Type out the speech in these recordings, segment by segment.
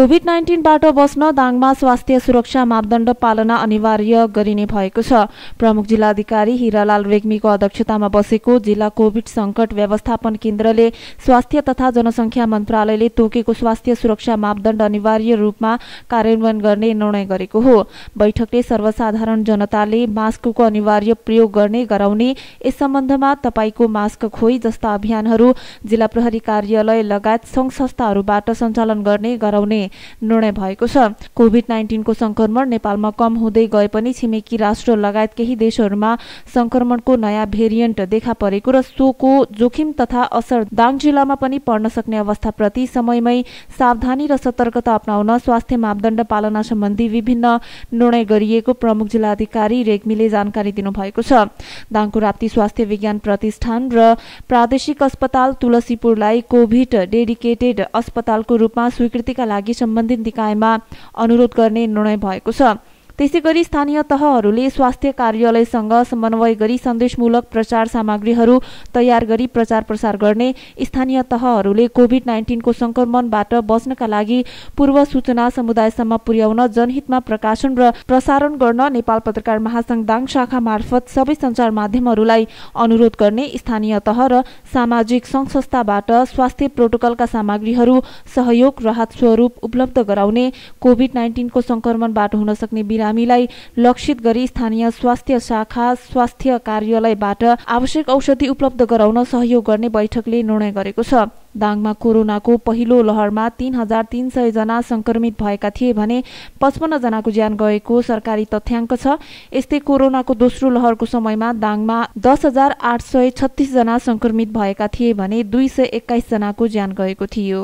COVID-19 बाट बस्न दाङमा स्वास्थ्य सुरक्षा मापदण्ड पालना अनिवार्य गरिने भएको छ। प्रमुख जिल्लाधिकारी हिरालाल रेग्मीको अध्यक्षतामा बसेको जिल्ला कोभिड संकट व्यवस्थापन केन्द्रले स्वास्थ्य तथा जनसंख्या मन्त्रालयले तोकेको स्वास्थ्य सुरक्षा मापदण्ड अनिवार्य रूपमा कार्यान्वयन गर्ने निर्णय गरेको हो। बैठकले सर्वसाधारण जनताले मास्कको अनिवार्य प्रयोग गर्ने गराउने, यस सम्बन्धमा तपाईको मास्क खोई जस्ता अभियानहरू जिल्ला प्रहरी कार्यालय लगायत संघ संस्थाहरूबाट सञ्चालन गर्ने गराउने निर्णय भएको छ। कोभिड-19 को संक्रमण नेपालमा कम हुँदै गए पनि छिमेकी राष्ट्र लगायत केही देशहरूमा संक्रमणको नयाँ भेरिएन्ट देखा परेको र सोको जोखिम तथा असर दाङ जिल्लामा पनि पर्न सक्ने अवस्थाप्रति समयमै सावधानी र सतर्कता अपनाउन स्वास्थ्य मापदण्ड पालना सम्बन्धी विभिन्न निर्णय गरिएको प्रमुख जिल्लाधिकारी रेग्मीले जानकारी दिनुभएको छ। दाङको राप्ती स्वास्थ्य विज्ञान प्रतिष्ठान र प्रादेशिक अस्पताल तुलसीपुरलाई कोभिड डेडिकेटेड अस्पतालको रूपमा स्वीकृतिका लागि सम्बन्धित निकायमा अनुरोध गर्ने निर्णय भएको छ। त्यसैगरी स्थानीय तहहरूले स्वास्थ्य कार्यालयसँग समन्वय गरी सन्देशमूलक प्रचार सामग्रीहरू तयार गरी प्रचार प्रसार गर्ने, स्थानीय तहहरूले कोभिड-19 को संक्रमणबाट बच्नका लागि पूर्व सूचना समुदायसम्म पुर्याउन जनहितमा प्रकाशन र प्रसारण गर्न नेपाल पत्रकार महासंघ दाङ शाखा मार्फत सबै सञ्चार माध्यमहरूलाई अनुरोध गर्ने, स्थानीय तह र सामाजिक संघ संस्थाबाट स्वास्थ्य प्रोटोकलका सामग्रीहरू सहयोग राहत स्वरूप उपलब्ध गराउने, कोभिड-19 को संक्रमणबाट हुन सक्ने बिरामीलाई लक्षित गरी स्थानीय स्वास्थ्य शाखा स्वास्थ्य कार्यालयबाट आवश्यक औषधि उपलब्ध गराउन सहयोग गर्ने बैठकले निर्णय गरेको छ। दाङमा कोरोनाको पहिलो लहरमा 3300 जना संक्रमित भएका थिए भने 55 जनाको ज्यान गएको सरकारी तथ्याङ्क छ। यस्तै कोरोनाको दोस्रो लहरको समयमा दाङमा 10,836 जना संक्रमित भएका थिए भने 221 जनाको ज्यान गएको थियो।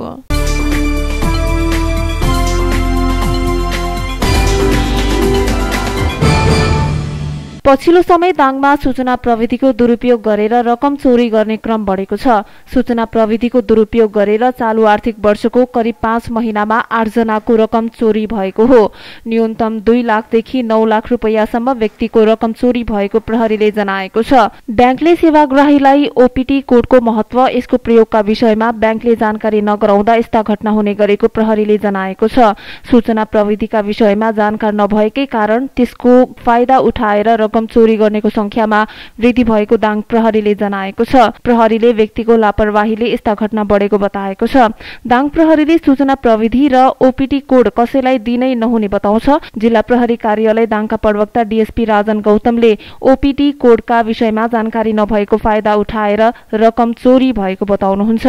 पछिल्लो समय दाङमा सूचना प्रविधिको दुरुपयोग गरेर रकम चोरी गर्ने क्रम बढेको छ। सूचना प्रविधिको दुरुपयोग गरेर चालु आर्थिक वर्षको करिब 5 महिनामा 8 जनाको रकम चोरी भएको हो। न्यूनतम 2 लाखदेखि 9 लाख रुपैयाँसम्म व्यक्तिको रकम चोरी भएको प्रहरीले जनाएको छ। ब्याङ्कले सेवाग्राहीलाई ओपीटी कोडको महत्व, यसको प्रयोगका विषयमा ब्याङ्कले जानकारी नगराउँदा यस्ता घटना हुने गरेको प्रहरीले जनाएको छ। सूचना प्रविधिका विषयमा जानकार नभएकै कारण त्यसको फाइदा उठाएर रकम चोरी गर्नेको संख्यामा वृद्धि भएको दाङ प्रहरीले जनाएको छ। प्रहरीले व्यक्तिको लापरवाहीले यस्ता घटना बढेको बताएको छ। दाङ प्रहरीले सूचना प्रविधि र ओपीटी कोड कसैलाई दिनै नहुने बताउँछ। जिल्ला प्रहरी कार्यालय दाङका प्रवक्ता डीएसपी राजन गौतमले ओपीटी कोडका विषयमा जानकारी नभएको फाइदा उठाएर रकम चोरी भएको बताउनुहुन्छ।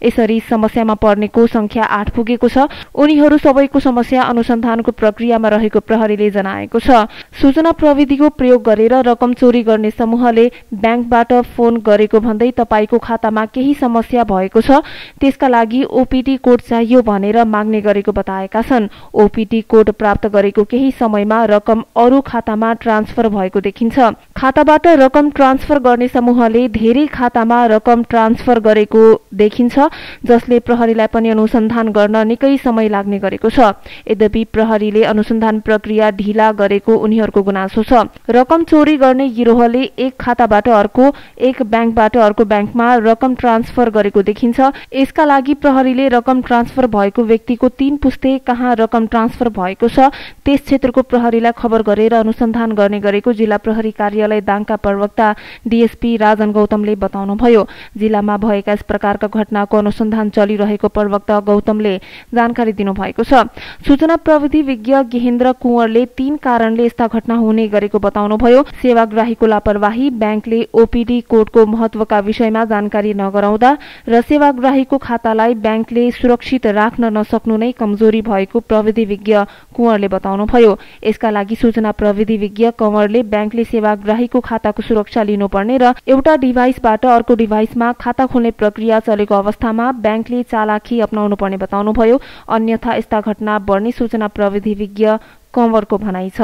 यसरी समस्यामा पर्नेको संख्या 8 पुगेको छ। उनीहरू सबैको समस्या अनुसन्धानको प्रक्रियामा रहेको प्रहरीले जनाएको छ। सूचना प्रविधिको प्रयोग गरेर रकम चोरी गर्ने समूहले ब्याङ्कबाट फोन गरेको भन्दै तपाईको खातामा केही समस्या भएको छ, त्यसका लागि ओपीटी कोड चाहियो भनेर माग्ने गरेको बताएका छन्। ओपीटी कोड प्राप्त गरेको केही समयमा रकम अरू खातामा ट्रान्सफर भएको देखिन्छ। खाताबाट रकम ट्रान्सफर गर्ने समूहले धेरै खातामा रकम ट्रान्सफर गरेको देखिन्छ, जसले प्रहरीलाई पनि अनुसन्धान गर्न निकै समय लाग्ने गरेको छ। यद्यपि प्रहरीले अनुसन्धान प्रक्रिया ढिला गरेको उनीहरूको गुनासो छ। रकम चोरी गर्ने गिरोहले एक खाताबाट अर्को, एक ब्याङ्कबाट अर्को ब्याङ्कमा रकम ट्रान्सफर गरेको देखिन्छ। यसका लागि प्रहरीले रकम ट्रान्सफर भएको व्यक्तिको 3 पुस्ते कहाँ रकम ट्रान्सफर भएको छ त्यस क्षेत्रको प्रहरीलाई खबर गरेर अनुसन्धान गर्ने गरेको जिल्ला प्रहरी कार्यालय दाङका प्रवक्ता डीएसपी राजन गौतमले बताउनुभयो। जिल्लामा भएका यस प्रकारका घटनाको अनुसन्धान चलिरहेको प्रवक्ता गौतमले जानकारी दिनुभएको छ। सूचना प्रविधि विज्ञ गेहेन्द्र कुँवरले 3 कारणले यस्ता घटना हुने गरेको बताउनुभयो। सेवाग्राहीको लापरवाही, ब्याङ्कले ओपीडी कोडको महत्वका विषयमा जानकारी नगराउँदा र सेवाग्राहीको खातालाई ब्याङ्कले सुरक्षित राख्न नसक्नु नै कमजोरी भएको प्रविधि विज्ञ कुँवरले बताउनुभयो। यसका लागि सूचना प्रविधि विज्ञ कुँवरले ब्याङ्कले सेवाग्राहीको खाताको सुरक्षा लिनुपर्ने र एउटा डिभाइसबाट अर्को डिभाइसमा खाता खोल्ने प्रक्रिया चलेको अवस्थामा ब्याङ्कले चालाखी अपनाउनु पर्ने बताउनुभयो। अन्यथा यस्ता घटना बढ्ने सूचना प्रविधि विज्ञ कुँवरको भनाइ छ।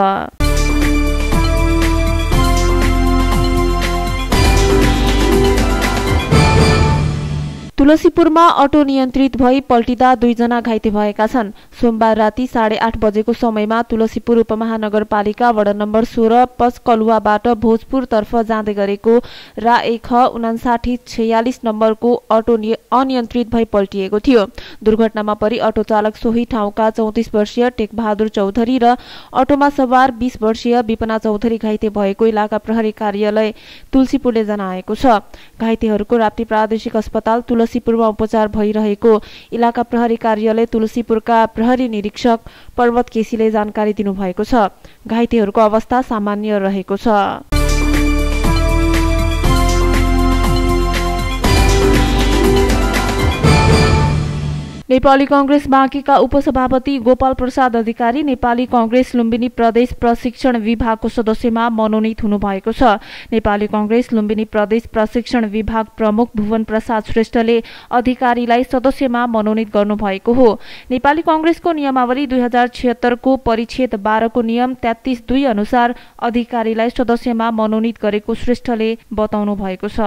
तुलसीपुरमा अटो नियन्त्रित भई पल्टिँदा 2 जना घाइते भएका छन्। सोमबार राति 8:30 बजेको समयमा तुलसीपुर उपमहानगरपालिका वडा नम्बर 16 पचकलुवाबाट भोजपुरतर्फ जाँदै गरेको रा 1/5946 नम्बरको अटो अनियन्त्रित भई पल्टिएको थियो। दुर्घटनामा परि अटो चालक सोही ठाउँका 34 वर्षीय टेकबहादुर चौधरी र अटोमा सवार 20 वर्षीय विपना चौधरी घाइते भएको इलाका प्रहरी कार्यालय तुलसीपुरले जनाएको छ। घाइतेहरूको राप्ती प्रादेशिक अस्पताल तुलसीपुरमा उपचार भइरहेको इलाका प्रहरी कार्यालय तुलसीपुरका प्रहरी निरीक्षक पर्वत केसीले जानकारी दिनुभएको छ। घाइतेहरूको अवस्था सामान्य रहेको छ। नेपाली कांग्रेस बाँकीका उपसभापति गोपाल प्रसाद अधिकारी नेपाली कांग्रेस लुम्बिनी प्रदेश प्रशिक्षण विभागको सदस्यमा मनोनित हुनुभएको छ। नेपाली कांग्रेस लुम्बिनी प्रदेश प्रशिक्षण विभाग प्रमुख भुवन प्रसाद श्रेष्ठले अधिकारीलाई सदस्यमा मनोनित गर्नुभएको हो। नेपाली कांग्रेसको नियमावली 2076 को परिच्छेद 12 को नियम 33(2) अनुसार अधिकारीलाई सदस्यमा मनोनित गरेको श्रेष्ठले बताउनु भएको छ।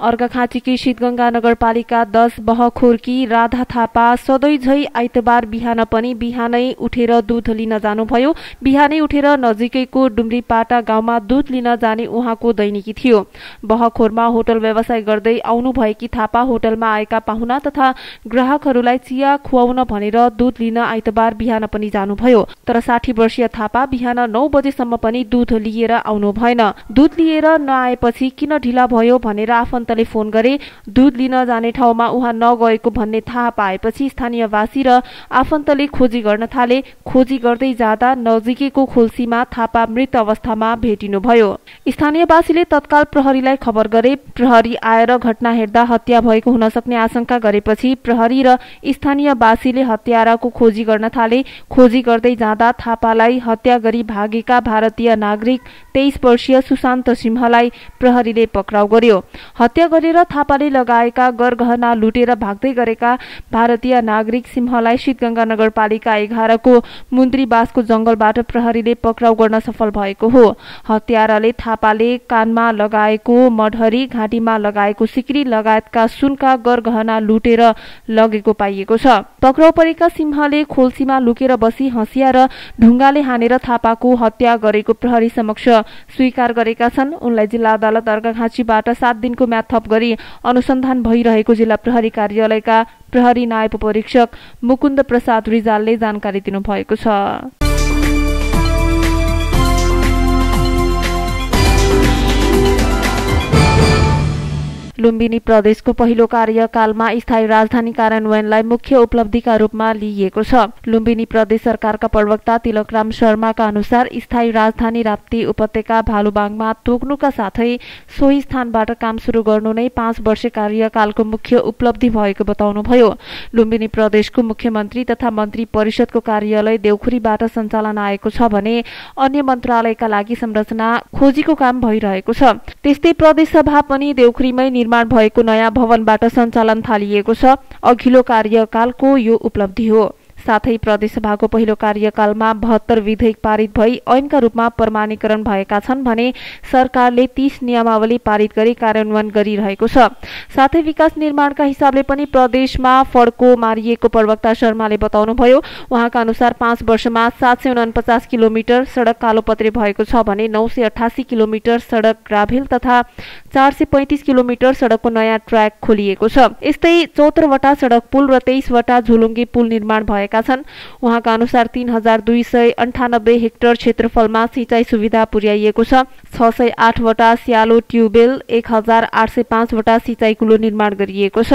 अर्घाखाँचीकी शीतगंगा नगरपालिका 10 बहखोरकी राधा थापा सधैँ झै आइतबार बिहान पनि बिहानै उठेर दूध लिन जानुभयो। बिहानै उठेर नजिकैको डुम्रीपाटा गाउँमा दूध लिन जाने उहाँको दैनिकी थियो। बहखोरमा होटल व्यवसाय गर्दै आउनुभएकी थापा होटलमा आएका पाहुना तथा ग्राहकहरूलाई चिया खुवाउन भनेर दूध लिन आइतबार बिहान पनि जानुभयो। तर 60 वर्षीय थापा बिहान 9 बजेसम्म पनि दूध लिएर आउनु भएन। दूध लिएर नआएपछि किन ढिला भयो भनेर आफन्त फोन गरे। दूध लिन जाने ठाउँमा उहाँ नगएको भन्ने थाहा पाएपछि स्थानीयवासी र आफन्तले खोजी गर्न थाले। खोजी गर्दै जाँदा नजिकैको खोल्सीमा थापा मृत अवस्थामा भेटिनुभयो। स्थानीयवासीले तत्काल प्रहरीलाई खबर गरे। प्रहरी आएर घटना हेर्दा हत्या भएको हुन सक्ने आशंका गरेपछि प्रहरी र स्थानीयवासीले हत्याराको खोजी गर्न थाले। खोजी गर्दै जाँदा थापालाई हत्या गरी भागेका भारतीय नागरिक 23 वर्षीय सुशान्त सिंहलाई प्रहरीले पक्राउ गर्यो। हत्या गरेर थापाले लगाएका गरगहना लुटेर भाग्दै गरेका भारतीय नागरिक सिंहलाई शीतगंगा नगरपालिका 11 को मुन्द्रीबासको जंगलबाट प्रहरीले पक्राउ गर्न सफल भएको हो। हत्याराले थापाले कानमा लगाएको मढरी, घाँटीमा लगाएको सिक्री लगायतका सुनका गरगहना लुटेर लगेको पाइएको छ। पक्राउ परेका सिंहले खोल्सीमा लुकेर बसी हँसिया र ढुङ्गाले हानेर थापाको हत्या गरेको प्रहरी समक्ष स्वीकार गरेका छन्। उनलाई जिल्ला अदालत अर्घाखाँचीबाट 7 दिनको म्याद थप गरी अनुसन्धान भइरहेको जिल्ला प्रहरी कार्यालयका प्रहरी नायब परीक्षक मुकुन्द प्रसाद रिजालले जानकारी दिनुभएको छ। लुम्बिनी प्रदेशको पहिलो कार्यकालमा स्थायी राजधानी कार्यान्वयनलाई मुख्य उपलब्धिका रूपमा लिइएको छ। लुम्बिनी प्रदेश सरकारका प्रवक्ता तिलकराम शर्माका अनुसार स्थायी राजधानी राप्ती उपत्यका भालुबाङमा तोक्नुका साथै सोही स्थानबाट काम सुरु गर्नु नै 5 वर्ष कार्यकालको मुख्य उपलब्धि भएको बताउनुभयो। लुम्बिनी प्रदेशको मुख्यमन्त्री तथा मन्त्री परिषदको कार्यालय देउखुरीबाट सञ्चालन आएको छ भने अन्य मन्त्रालयका लागि संरचना खोजीको काम भइरहेको छ। त्यस्तै प्रदेश सभा पनि देउखुरीमै निर्माण भएको नयाँ भवनबाट सञ्चालन थालिएको छ। अघिल्लो कार्यकालको यो उपलब्धि हो। साथै प्रदेशसभाको पहिलो कार्यकालमा 72 विधेयक पारित भई ऐनका रूपमा प्रमाणीकरण भएका छन् भने सरकारले 30 नियमावली पारित गरी कार्यान्वयन गरिरहेको छ। साथै विकास निर्माणका हिसाबले पनि प्रदेशमा फड्को मारिएको प्रवक्ता शर्माले बताउनुभयो। उहाँका अनुसार 5 वर्षमा 749 किलोमिटर सडक कालोपत्रे भएको छ भने 988 किलोमिटर सडक ग्राभेल तथा 435 किलोमिटर सडकको नयाँ ट्र्याक खोलिएको छ। यस्तै 74 वटा सडक पुल र 23 वटा झुलुङ्गे पुल निर्माण भएका छन्। उहाँका अनुसार 3298 हेक्टर क्षेत्रफलमा सिंचाई सुविधा पुर्याइएको छ। 608 वटा स्यालो ट्युबवेल, 1805 वटा सिंचाई कुलो निर्माण गरिएको छ।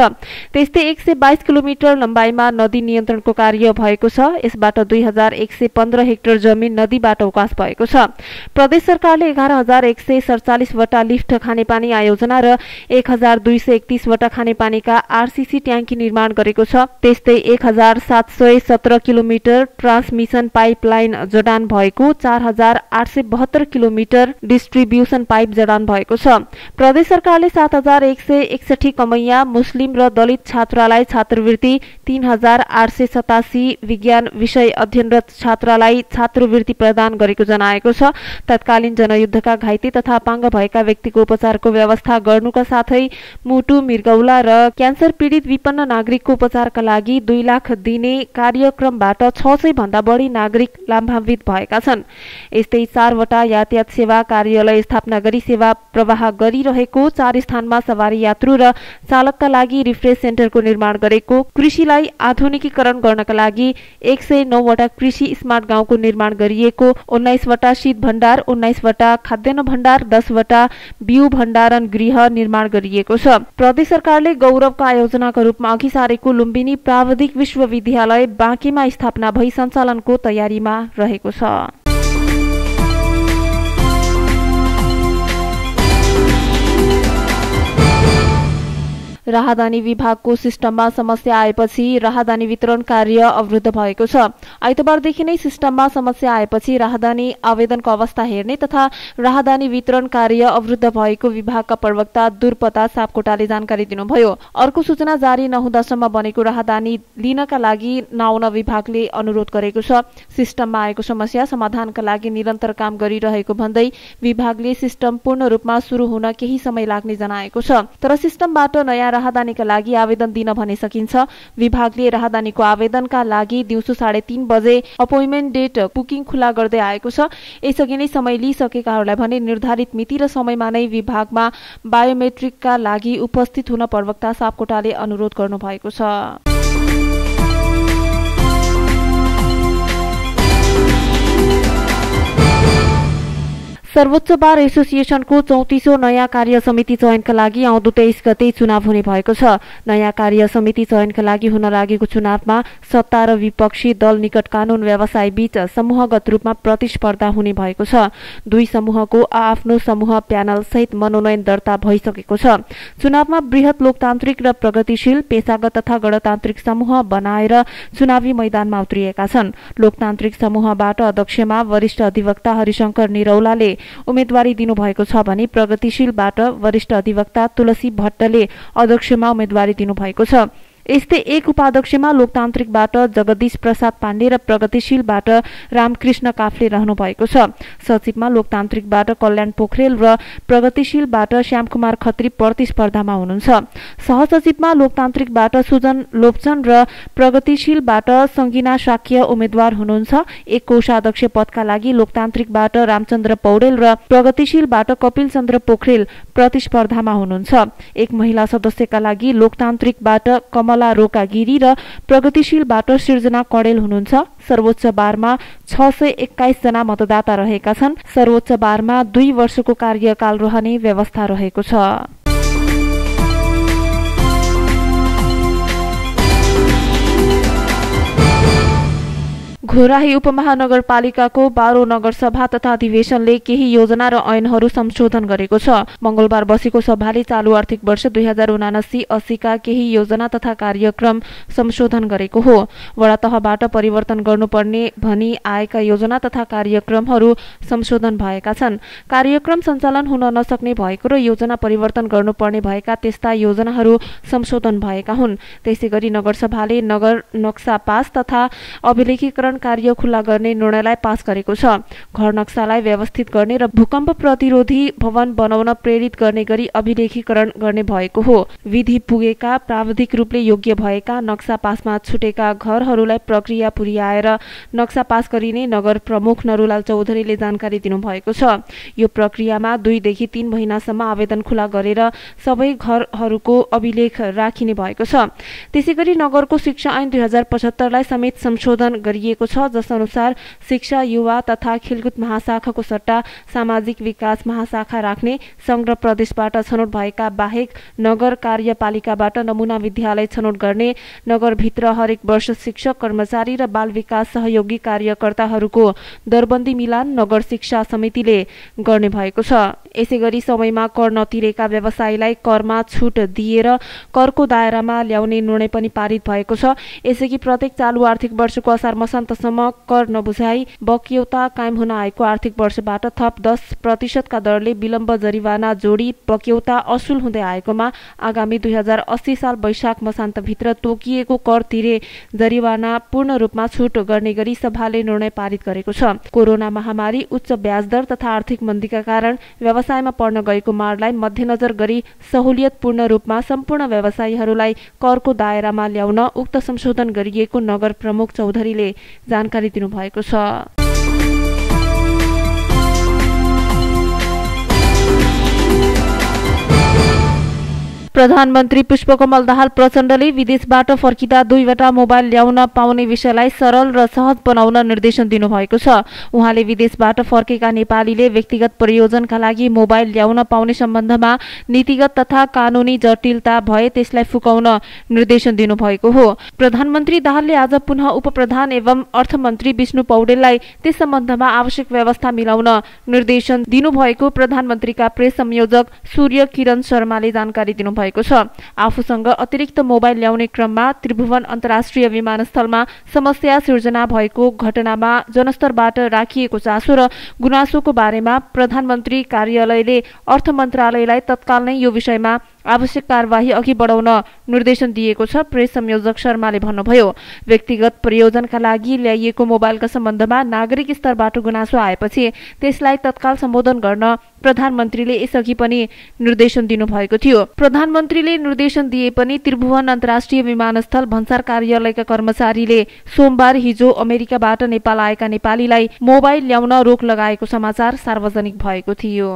त्यस्तै 122 किलोमिटर लम्बाइमा नदी नियन्त्रणको कार्य भएको छ। यसबाट 2115 हेक्टर जमिन नदीबाट उकास भएको छ। प्रदेश सरकारले 11147 वटा लिफ्ट खानेपानी आयोजना र 1231 वटा खानेपानीका आरसीसी ट्याङ्की निर्माण गरेको छ। त्यस्तै 1700 617 किलोमिटर ट्रान्समिसन पाइपलाइन जडान भएको, 4872 किलोमिटर डिस्ट्रिब्युसन पाइप जडान भएको छ। प्रदेश सरकारले 7161 कमैया मुस्लिम र दलित छात्रालाई छात्रवृत्ति, 3887 विज्ञान विषय अध्ययनरत छात्रालाई छात्रवृत्ति प्रदान गरेको जनाएको छ। तत्कालीन जनयुद्धका घाइते तथा अपाङ्ग भएका व्यक्तिको उपचारको व्यवस्था गर्नुका साथै मुटु, मृगौला र क्यान्सर पीडित विपन्न नागरिकको उपचारका लागि 2 लाख दिने कार्यक्रमबाट 600 भन्दा बढी नागरिक लाभान्वित भएका छन्। यस्तै 4 वटा यातायात सेवा कार्यालय स्थापना गरी सेवा प्रवाह गरिरहेको, 4 स्थानमा सवारी यात्रु र चालकका लागि रिफ्रेश सेन्टरको निर्माण गरेको, कृषिलाई आधुनिकीकरण गर्नका लागि 109 वटा कृषि स्मार्ट गाउँको निर्माण गरिएको, 19 वटा शीत भण्डार, 19 वटा खाद्यान्न भण्डार, 10 वटा बिउ भण्डारण गृह निर्माण गरिएको छ। प्रदेश सरकारले गौरवका आयोजनाका रूपमा अघि सारेको लुम्बिनी प्राविधिक विश्वविद्यालय बाँकेमा स्थापना भई सञ्चालनको तयारीमा रहेको छ। राहदानी विभागको सिस्टममा समस्या आएपछि राहदानी वितरण कार्य अवरुद्ध भएको छ। आइतबारदेखि नै सिस्टममा समस्या आएपछि राहदानी आवेदनको अवस्था हेर्ने तथा राहदानी वितरण कार्य अवरुद्ध भएको विभागका प्रवक्ता दुर्पता सापकोटाले जानकारी दिनुभयो। अर्को सूचना जारी नहुँदासम्म बनेको राहदानी लिनका लागि नआउन विभागले अनुरोध गरेको छ। सिस्टममा आएको समस्या समाधानका लागि निरन्तर काम गरिरहेको भन्दै विभागले सिस्टम पूर्ण रूपमा सुरु हुन केही समय लाग्ने जनाएको छ। तर सिस्टमबाट नयाँ राहदानीका लागि आवेदन दिन भने सकिन्छ। विभागले राहदानीको आवेदनका लागि दिउँसो 3:30 बजे अपोइन्टमेन्ट डेट बुकिङ खुला गर्दै आएको छ। यसअघि नै समय लिइसकेकाहरूलाई भने निर्धारित मिति र समयमा नै विभागमा बायोमेट्रिकका लागि उपस्थित हुन प्रवक्ता सापकोटाले अनुरोध गर्नुभएको छ। सर्वोच्च बार एसोसिएसनको 34औं नयाँ कार्य समिति चयनका लागि आउँदो 23 गते चुनाव हुने भएको छ। नयाँ कार्य समिति चयनका लागि हुन लागेको चुनावमा सत्ता र विपक्षी दल निकट कानून व्यवसाय बीच समूहगत रूपमा प्रतिस्पर्धा हुने भएको छ। 2 समूहको आफ्नो समूह प्यानल सहित मनोनयन दर्ता भइसकेको छ। चुनावमा बृहत लोकतान्त्रिक र प्रगतिशील, पेशागत तथा गणतान्त्रिक समूह बनाएर चुनावी मैदानमा उत्रिएका छन्। लोकतान्त्रिक समूहबाट अध्यक्षमा वरिष्ठ अधिवक्ता हरिशंकर निरौलाले उम्मेदवारी दिनुभएको छ भने प्रगतिशीलबाट वरिष्ठ अधिवक्ता तुलसी भट्टले अध्यक्षमा उम्मेदवारी दिनुभएको छ। यस्तै एक उपाध्यक्षमा लोकतान्त्रिकबाट जगदीश प्रसाद पाण्डे र प्रगतिशीलबाट रामकृष्ण काफ्ले रहनु भएको छ। सचिवमा लोकतान्त्रिकबाट कल्याण पोखरेल र प्रगतिशीलबाट श्यामकुमार खत्री प्रतिस्पर्धामा हुनुहुन्छ। सहसचिवमा लोकतान्त्रिकबाट सुजन लोप्चन र प्रगतिशीलबाट संगीना शाक्य उम्मेद्वार हुनुहुन्छ। एक कोषाध्यक्ष पदका लागि लोकतान्त्रिकबाट रामचन्द्र पौडेल र प्रगतिशीलबाट कपिल चन्द्र पोखरेल प्रतिस्पर्धामा हुनुहुन्छ। एक महिला सदस्यका लागि लोकतान्त्रिकबाट कमला रोका गिरी र प्रगतिशीलबाट सृजना कडेल हुनुहुन्छ। सर्वोच्च बारमा 621 जना मतदाता रहेका छन्। सर्वोच्च बारमा 2 वर्षको कार्यकाल रहने व्यवस्था रहेको छ। घोराही उपमहानगरपालिकाको 12औं नगरसभा तथा अधिवेशनले केही योजना र ऐनहरू संशोधन गरेको छ। मंगलबार बसेको सभाले चालू आर्थिक वर्ष 2079-80 का केही योजना तथा कार्यक्रम संशोधन गरेको हो। वडा तहबाट परिवर्तन गर्नुपर्ने भनी आएका योजना तथा कार्यक्रमहरू संशोधन भएका छन्। कार्यक्रम सञ्चालन हुन नसक्ने भएको र योजना परिवर्तन गर्नुपर्ने भएका त्यस्ता योजनाहरू संशोधन भएका हुन्। त्यसैगरी नगरसभाले नगर नक्सा पास तथा अभिलेखीकरण कार्य खुला गर्ने निर्णयलाई पास गरेको छ। घर नक्सालाई व्यवस्थित गर्ने र भूकम्प प्रतिरोधी भवन बनाउन प्रेरित गर्ने गरी अभिलेखीकरण गर्ने भएको हो। विधि पुगेका, प्राविधिक रूपले योग्य भएका, नक्सा पासमा छुटेका घरहरूलाई प्रक्रिया पुर्याएर नक्सा पास गरिने नगर प्रमुख नरुलाल चौधरीले जानकारी दिनुभएको छ। यो प्रक्रियामा 2 देखि 3 महिनासम्म आवेदन खुला गरेर सबै घरहरूको अभिलेख राखिने भएको छ। त्यसैगरी नगरको शिक्षा ऐन 2075 लाई समेत संशोधन गरिएको छ, जसअनुसार शिक्षा, युवा तथा खेलकुद महाशाखाको सट्टा सामाजिक विकास महाशाखा राख्ने, संघ र प्रदेशबाट छनौट भएका बाहेक नगर कार्यपालिकाबाट नमुना विद्यालय छनौट गर्ने, नगरभित्र हरेक वर्ष शिक्षक, कर्मचारी र बाल विकास सहयोगी कार्यकर्ताहरूको दरबन्दी मिलान नगर शिक्षा समितिले गर्ने भएको छ। यसैगरी समयमा कर नतिरेका व्यवसायीलाई करमा छुट दिएर करको दायरामा ल्याउने निर्णय पनि पारित भएको छ। यसैगरी प्रत्येक चालु आर्थिक वर्षको असार मसान्तसम्म कर नबुझाई बक्यौता कायम हुन आएको आर्थिक वर्षबाट थप 10% का दरले विलम्ब जरिवाना जोडी बक्यौता असुल हुँदै आएकोमा आगामी 2080 साल वैशाख मसान्तभित्र तोकिएको कर तिरे जरिवाना पूर्ण रूपमा छुट गर्ने गरी सभाले निर्णय पारित गरेको छ। कोरोना महामारी, उच्च ब्याज दर तथा आर्थिक मन्दीका कारण व्यवसायमा पर्न गएको मारलाई मध्यनजर गरी सहुलियतपूर्ण रूपमा सम्पूर्ण व्यवसायीहरूलाई करको दायरामा ल्याउन उक्त संशोधन गरिएको नगर प्रमुख चौधरीले जानकारी दिनुभएको छ। प्रधानमन्त्री पुष्पकमल दाहाल प्रचण्डले विदेशबाट फर्किँदा 2वटा मोबाइल ल्याउन पाउने विषयलाई सरल र सहज बनाउन निर्देशन दिनुभएको छ। उहाँले विदेशबाट फर्केका नेपालीले व्यक्तिगत प्रयोजनका लागि मोबाइल ल्याउन पाउने सम्बन्धमा नीतिगत तथा कानूनी जटिलता भए त्यसलाई फुकाउन निर्देशन दिनुभएको हो। प्रधानमन्त्री दाहालले आज पुनः उपप्रधान एवं अर्थमन्त्री विष्णु पौडेललाई त्यस सम्बन्धमा आवश्यक व्यवस्था मिलाउन निर्देशन दिनुभएको प्रधानमन्त्रीका प्रेस संयोजक सूर्य किरण शर्माले जानकारी दिनुभएको छ। आफूसँग अतिरिक्त मोबाइल ल्याउने क्रममा त्रिभुवन अन्तर्राष्ट्रिय विमानस्थलमा समस्या सिर्जना भएको घटनामा जनस्तरबाट राखिएको चासो र गुनासोको बारेमा प्रधानमन्त्री कार्यालयले अर्थ मन्त्रालयलाई तत्काल नै यो विषयमा आवश्यक कार्यवाही अघि बढाउन निर्देशन दिएको छ। प्रेस संयोजक शर्माले भन्नुभयो, व्यक्तिगत प्रयोजनका लागि ल्याइएको मोबाइलका सम्बन्धमा नागरिक स्तरबाट गुनासो आएपछि त्यसलाई तत्काल सम्बोधन गर्न प्रधानमन्त्रीले यसअघि पनि निर्देशन दिनुभएको थियो। प्रधानमन्त्रीले निर्देशन दिए पनि त्रिभुवन अन्तर्राष्ट्रिय विमानस्थल भन्सार कार्यालयका कर्मचारीले सोमबार हिजो अमेरिकाबाट नेपाल आएका नेपालीलाई मोबाइल ल्याउन रोक लगाएको समाचार सार्वजनिक भएको थियो।